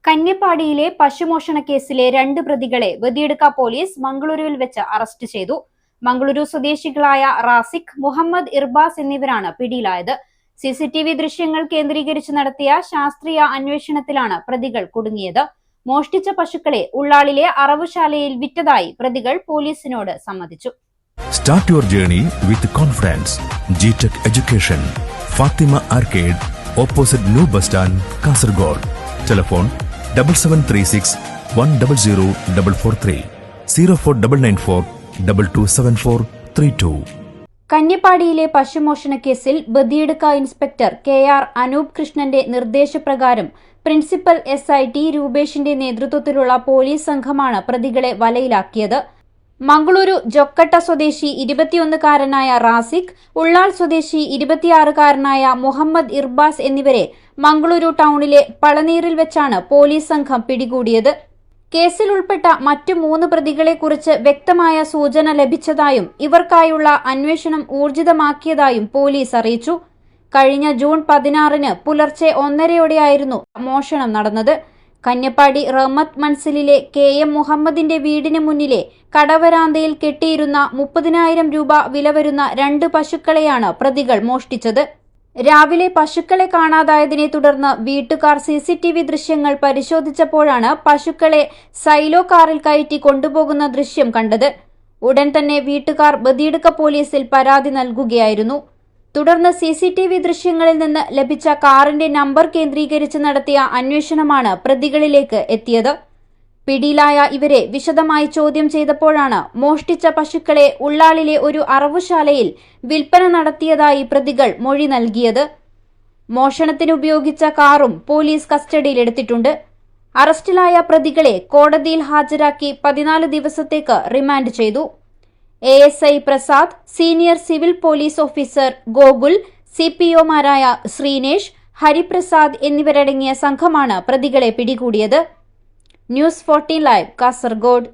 കന്യപ്പാടിയിലെ പശുമോഷണ കേസിലെ 2 പ്രതികളെ വെതിയെടുക്ക പോലീസ് മംഗളൂരുവിൽ വെച്ച് അറസ്റ്റ് ചെയ്തു. മംഗളൂരു സ്വദേശികളായ റാസിഖ്, മുഹമ്മദ് ഇർബാസ് എന്നിവരാണ് പിടിയിലായത്. സിസിടിവി ദൃശ്യങ്ങൾ കേന്ദ്രീകരിച്ച് നടത്തിയ ശാസ്ത്രീയ അന്വേഷണത്തിലാണ് പ്രതികൾ കുടുങ്ങിയത്. മോഷ്ടിച്ച പശുക്കളെ ഉള്ളാളിലെ അറവുശാലയിൽ വിറ്റതായി പ്രതികൾ പോലീസിനോട് സമ്മതിച്ചു. Start your journey with confidence. GTech Education. Fatima Arcade, opposite New Bus Stand, Kasaragod. Telephone 7736 100 443 04994 227432. കന്യപ്പാടിയിലെ പശുമോഷണ കേസിൽ ബദിയെടുക്ക ഇൻസ്പെക്ടർ KR അനൂപ് കൃഷ്ണന്റെ നിർദ്ദേശപ്രകാരം പ്രിൻസിപ്പൽ SI T രൂപേഷിന്റെ നേതൃത്വത്തിലുള്ള പോലീസ് സംഘമാണ് പ്രതികളെ വലയിലാക്കിയത്. മംഗളൂരു ജൊക്കട്ട സ്വദേശി 21-കാരനായ റാസിഖ്, ഉള്ളാൾ സ്വദേശി 26-കാരനായ മുഹമ്മദ് ഇർബാസ് എന്നിവരെ മംഗളൂരു ടൗണിലെ പളനീറിൽ വെച്ചാണ് പോലീസ് സംഘം പിടികൂടിയത്. കേസിൽ ഉൾപ്പെട്ട മറ്റു 3 പ്രതികളെക്കുറിച്ച് വ്യക്തമായ സൂചന ലഭിച്ചതായും ഇവർക്കായുള്ള അന്വേഷണം ഊർജിതമാക്കിയതായും പോലീസ് അറിയിച്ചു. കഴിഞ്ഞ ജൂൺ 16-ന് പുലർച്ചെ 1:30-ഓടെയായിരുന്നു മോഷണം നടന്നത്. കന്യപ്പാടി റഹ്മത്ത് മൻസിലിലെ KM മുഹമ്മദിന്റെ വീടിന് മുന്നിലെ കടവരാന്തയിൽ കെട്ടിയിരുന്ന 30,000 രൂപ വില വരുന്ന 2 പശുക്കളെയാണ് പ്രതികൾ മോഷ്ടിച്ചത്. രാവിലെ പശുക്കളെ കാണാതായതിനെ തുടർന്ന് വീട്ടുകാർ CCTV ദൃശ്യങ്ങൾ പരിശോധിച്ചപ്പോഴാണ് പശുക്കളെ സൈലോ കാറിൽ കയറ്റി കൊണ്ടുപോകുന്ന ദൃശ്യം കണ്ടത്. ഉടൻ തന്നെ വീട്ടുകാർ ബദിയെടുക്ക പോലീസിൽ പരാതി നൽകുകയായിരുന്നു. തുടർന്ന് CCTV ദൃശ്യങ്ങളിൽ നിന്ന് ലഭിച്ച കാറിന്റെ നമ്പർ കേന്ദ്രീകരിച്ച് നടത്തിയ അന്വേഷണമാണ് പ്രതികളിലേക്ക് എത്തിയത്. പിടിയിലായ ഇവരെ വിശദമായി ചോദ്യം ചെയ്തപ്പോഴാണ് മോഷ്ടിച്ച പശുക്കളെ ഉള്ളാളിലെ ഒരു അറവുശാലയിൽ വിൽപ്പന നടത്തിയതായി പ്രതികൾ മൊഴി നൽകിയത്. മോഷണത്തിന് ഉപയോഗിച്ച കാറും പോലീസ് കസ്റ്റഡിയിലെടുത്തിട്ടുണ്ട്. അറസ്റ്റിലായ പ്രതികളെ കോടതിയിൽ ഹാജരാക്കി 14 ദിവസത്തേക്ക് റിമാൻഡ് ചെയ്തു. ASI Prasad, senior civil police officer Gokul, CPOമാരായ ശ്രീനേഷ്, ഹരിപ്രസാദ് എന്നിവരടങ്ങിയ സംഘമാണ് പ്രതികളെ പിടികൂടിയത്. News 14 live, Kasaragod.